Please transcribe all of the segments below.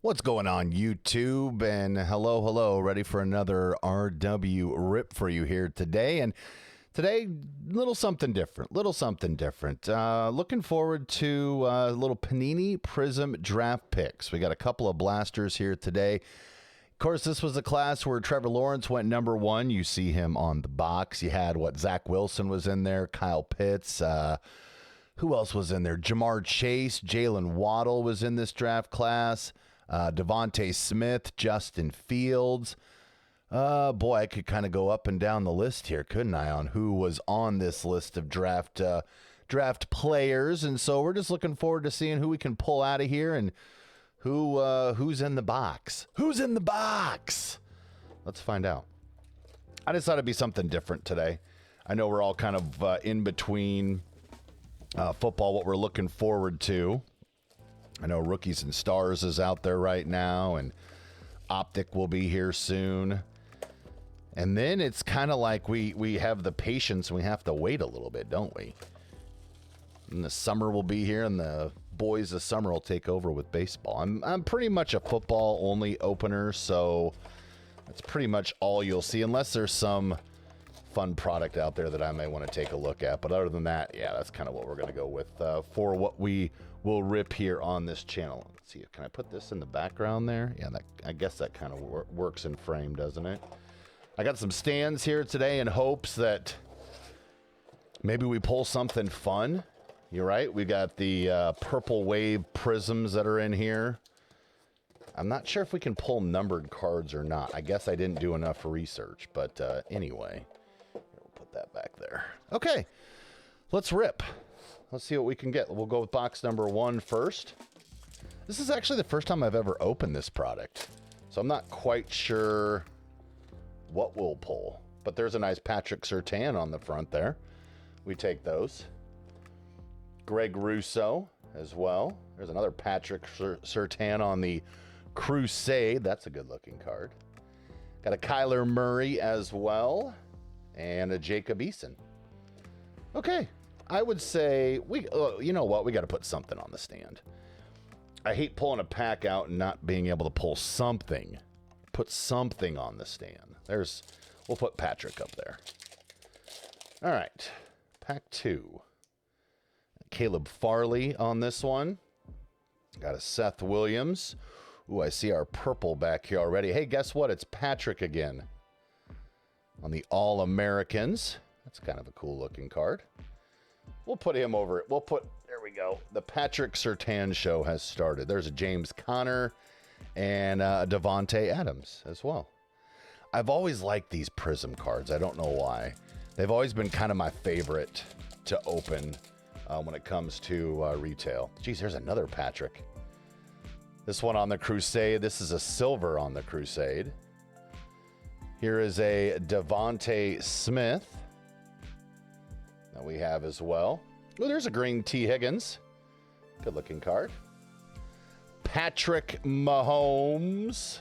What's going on, YouTube? And hello. Ready for another RW rip for you here today. And today, little something different. Looking forward to a little Panini Prizm draft picks. We got a couple of blasters here today. Of course, this was a class where Trevor Lawrence went number one. You see him on the box. You had Zach Wilson was in there, Kyle Pitts. Who else was in there? Jamar Chase, Jalen Waddle was in this draft class. Devontae Smith, Justin Fields. Boy, I could kind of go up and down the list here, couldn't I, on who was on this list of draft players. And so we're just looking forward to seeing who we can pull out of here and who's in the box. Who's in the box? Let's find out. I just thought it'd be something different today. I know we're all kind of in between football, what we're looking forward to. I know Rookies and Stars is out there right now, and Optic will be here soon. And then it's kind of like we have the patience and we have to wait a little bit, don't we? And the summer will be here, and the boys of summer will take over with baseball. I'm pretty much a football-only opener, so that's pretty much all you'll see, unless there's some fun product out there that I may want to take a look at. But other than that, yeah, that's kind of what we're going to go with for what we will rip here on this channel. Let's see, can I put this in the background there? Yeah, I guess that kind of works in frame, doesn't it? I got some stands here today in hopes that maybe we pull something fun. You're right, we got the Purple Wave Prizms that are in here. I'm not sure if we can pull numbered cards or not. I guess I didn't do enough research, but anyway. We'll put that back there. Okay, let's rip. Let's see what we can get. We'll go with box number 1 first. This is actually the first time I've ever opened this product, so I'm not quite sure what we'll pull. But there's a nice Patrick Surtain on the front there. We take those. Greg Russo as well. There's another Patrick Surtain on the Crusade. That's a good-looking card. Got a Kyler Murray as well. And a Jacob Eason. Okay, I would say, you know what? We got to put something on the stand. I hate pulling a pack out and not being able to pull something. Put something on the stand. We'll put Patrick up there. All right, pack 2. Caleb Farley on this one. Got a Seth Williams. Ooh, I see our purple back here already. Hey, guess what? It's Patrick again. On the All-Americans. That's kind of a cool looking card. We'll put him over it. There we go. The Patrick Surtain show has started. There's a James Conner and Devontae Adams as well. I've always liked these Prizm cards. I don't know why. They've always been kind of my favorite to open when it comes to retail. Geez, there's another Patrick. This one on the Crusade. This is a silver on the Crusade. Here is a Devontae Smith that we have as well. Oh, there's a green T. Higgins. Good looking card. Patrick Mahomes.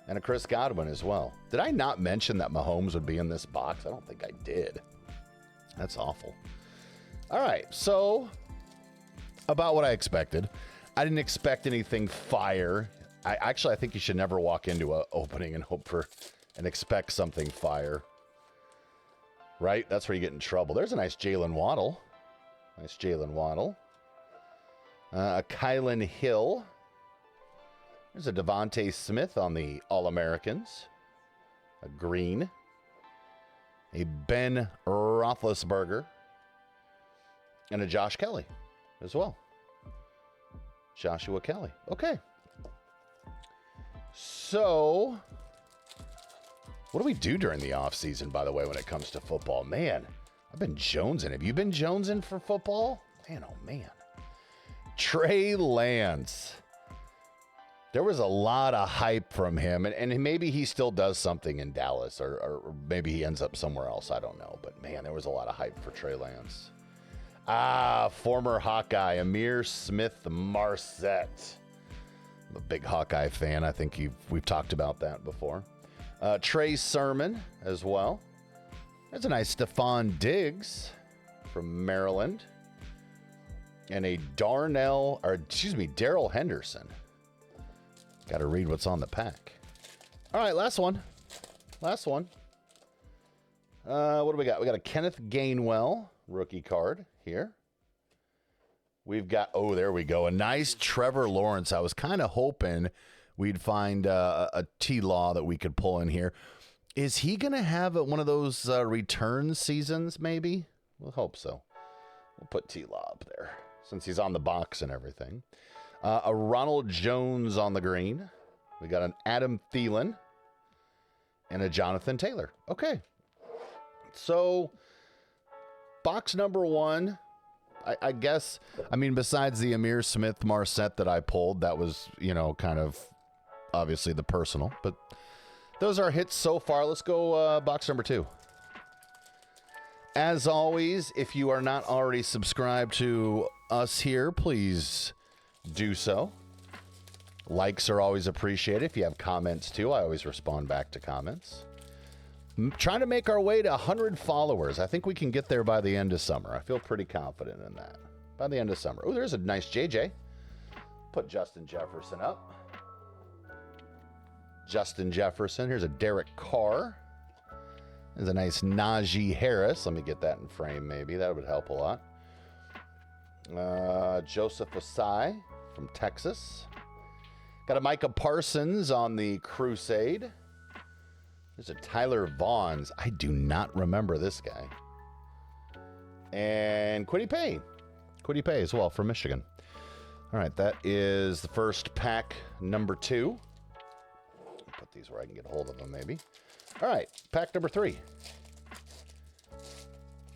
And a Chris Godwin as well. Did I not mention that Mahomes would be in this box? I don't think I did. That's awful. All right, so about what I expected. I didn't expect anything fire. I think you should never walk into an opening and hope for and expect something fire. Right? That's where you get in trouble. There's a nice Jalen Waddle. Nice Jalen Waddle. A Kylan Hill. There's a Devontae Smith on the All-Americans. A green. A Ben Roethlisberger. And a Josh Kelly as well. Joshua Kelly. Okay. So, what do we do during the off season, by the way, when it comes to football? Man, I've been jonesing. Have you been jonesing for football? Man, oh man. Trey Lance. There was a lot of hype from him, and maybe he still does something in Dallas, or maybe he ends up somewhere else. I don't know. But man, there was a lot of hype for Trey Lance. Former Hawkeye, Amir Smith-Marset. I'm a big Hawkeye fan. I think we've talked about that before. Trey Sermon as well. There's a nice Stephon Diggs from Maryland. And a Darrell Henderson. Got to read what's on the pack. All right, last one. Last one. What do we got? We got a Kenneth Gainwell rookie card here. We've got, oh, there we go. A nice Trevor Lawrence. I was kind of hoping we'd find a T-Law that we could pull in here. Is he going to have one of those return seasons, maybe? We'll hope so. We'll put T-Law up there since he's on the box and everything. A Ronald Jones on the green. We got an Adam Thielen and a Jonathan Taylor. Okay. So, box number one, I guess, I mean, besides the Amir Smith Marset that I pulled, that was, you know, kind of obviously the personal, but those are hits so far. Let's go box number two. As always, if you are not already subscribed to us here, please do so. Likes are always appreciated. If you have comments too, I always respond back to comments. Trying to make our way to 100 followers. I think we can get there by the end of summer. I feel pretty confident in that. By the end of summer. Oh, there's a nice JJ. Put Justin Jefferson up. Justin Jefferson. Here's a Derek Carr. There's a nice Najee Harris. Let me get that in frame maybe. That would help a lot. Joseph Osai from Texas. Got a Micah Parsons on the Crusade. There's a Tyler Vaughns. I do not remember this guy. And Kwity Paye. Kwity Paye as well from Michigan. All right, that is the first pack number two. Put these where I can get a hold of them maybe. All right, pack number three.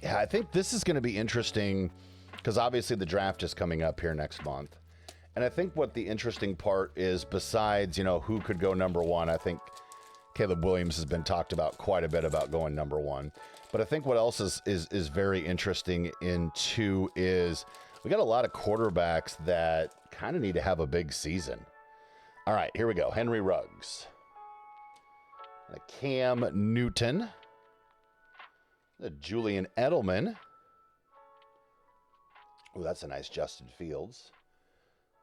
Yeah, I think this is going to be interesting because obviously the draft is coming up here next month. And I think what the interesting part is, besides, you know, who could go number one, I think Caleb Williams has been talked about quite a bit about going number one. But I think what else is very interesting in two is we got a lot of quarterbacks that kind of need to have a big season. All right, here we go. Henry Ruggs. A Cam Newton. A Julian Edelman. Oh, that's a nice Justin Fields.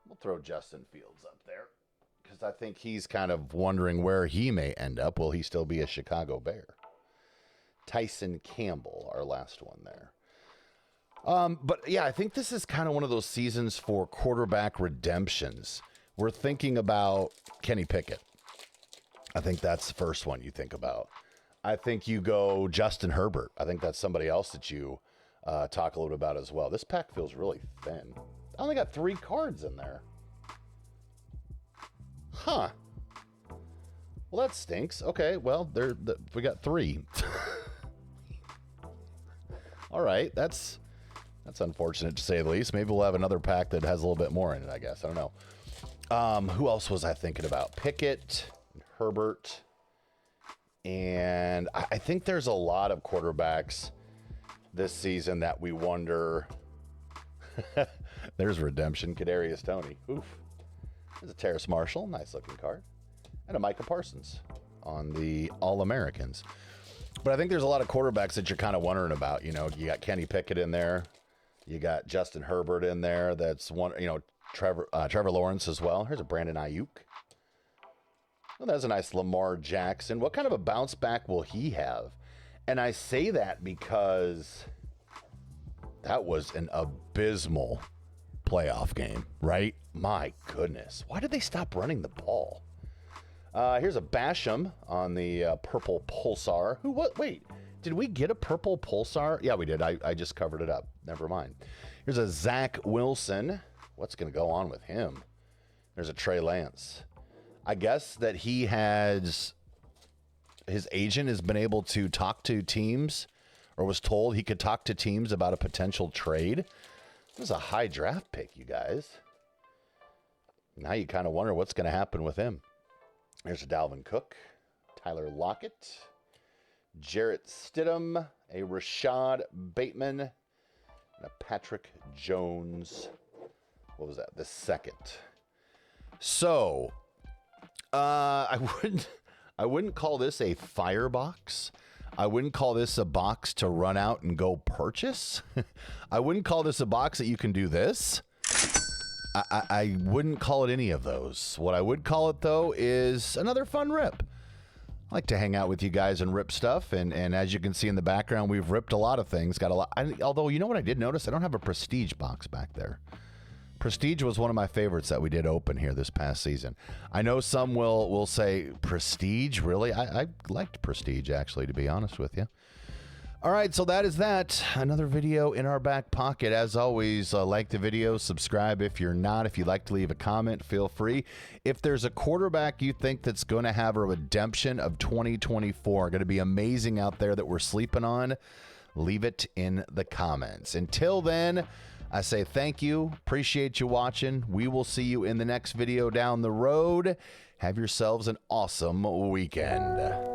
We'll throw Justin Fields up there because I think he's kind of wondering where he may end up. Will he still be a Chicago Bear? Tyson Campbell, our last one there. But yeah, I think this is kind of one of those seasons for quarterback redemptions. We're thinking about Kenny Pickett. I think that's the first one you think about. I think you go Justin Herbert. I think that's somebody else that you talk a little bit about as well. This pack feels really thin. I only got 3 cards in there. Huh. Well, that stinks. Okay, well, we got 3. All right, that's unfortunate to say the least. Maybe we'll have another pack that has a little bit more in it, I guess. I don't know. Who else was I thinking about? Pickett, Herbert, and I think there's a lot of quarterbacks this season that we wonder. There's redemption. Kadarius Toney. Oof. There's a Terrace Marshall. Nice looking card. And a Micah Parsons on the All-Americans. But I think there's a lot of quarterbacks that you're kind of wondering about. You know, you got Kenny Pickett in there. You got Justin Herbert in there. That's one, you know, Trevor Lawrence as well. Here's a Brandon Ayuk. Well, that's a nice Lamar Jackson. What kind of a bounce back will he have? And I say that because that was an abysmal playoff game, right? My goodness. Why did they stop running the ball? Here's a Basham on the purple Pulsar. Wait, did we get a purple Pulsar? Yeah, we did. I just covered it up. Never mind. Here's a Zach Wilson. What's going to go on with him? There's a Trey Lance. I guess that his agent has been able to talk to teams, or was told he could talk to teams about a potential trade. This is a high draft pick, you guys. Now you kind of wonder what's going to happen with him. There's a Dalvin Cook, Tyler Lockett, Jarrett Stidham, a Rashad Bateman, and a Patrick Jones. What was that? The second. So, I wouldn't call this a firebox. I wouldn't call this a box to run out and go purchase. I wouldn't call this a box that you can do this. I wouldn't call it any of those. What I would call it, though, is another fun rip. I like to hang out with you guys and rip stuff, and as you can see in the background, we've ripped a lot of things. Got a lot. Although, you know what I did notice? I don't have a Prestige box back there. Prestige was one of my favorites that we did open here this past season. I know some will say, Prestige? Really? I liked Prestige, actually, to be honest with you. All right, so that is that. Another video in our back pocket. As always, like the video, subscribe if you're not. If you'd like to leave a comment, feel free. If there's a quarterback you think that's going to have a redemption of 2024, going to be amazing out there that we're sleeping on, leave it in the comments. Until then, I say thank you. Appreciate you watching. We will see you in the next video down the road. Have yourselves an awesome weekend.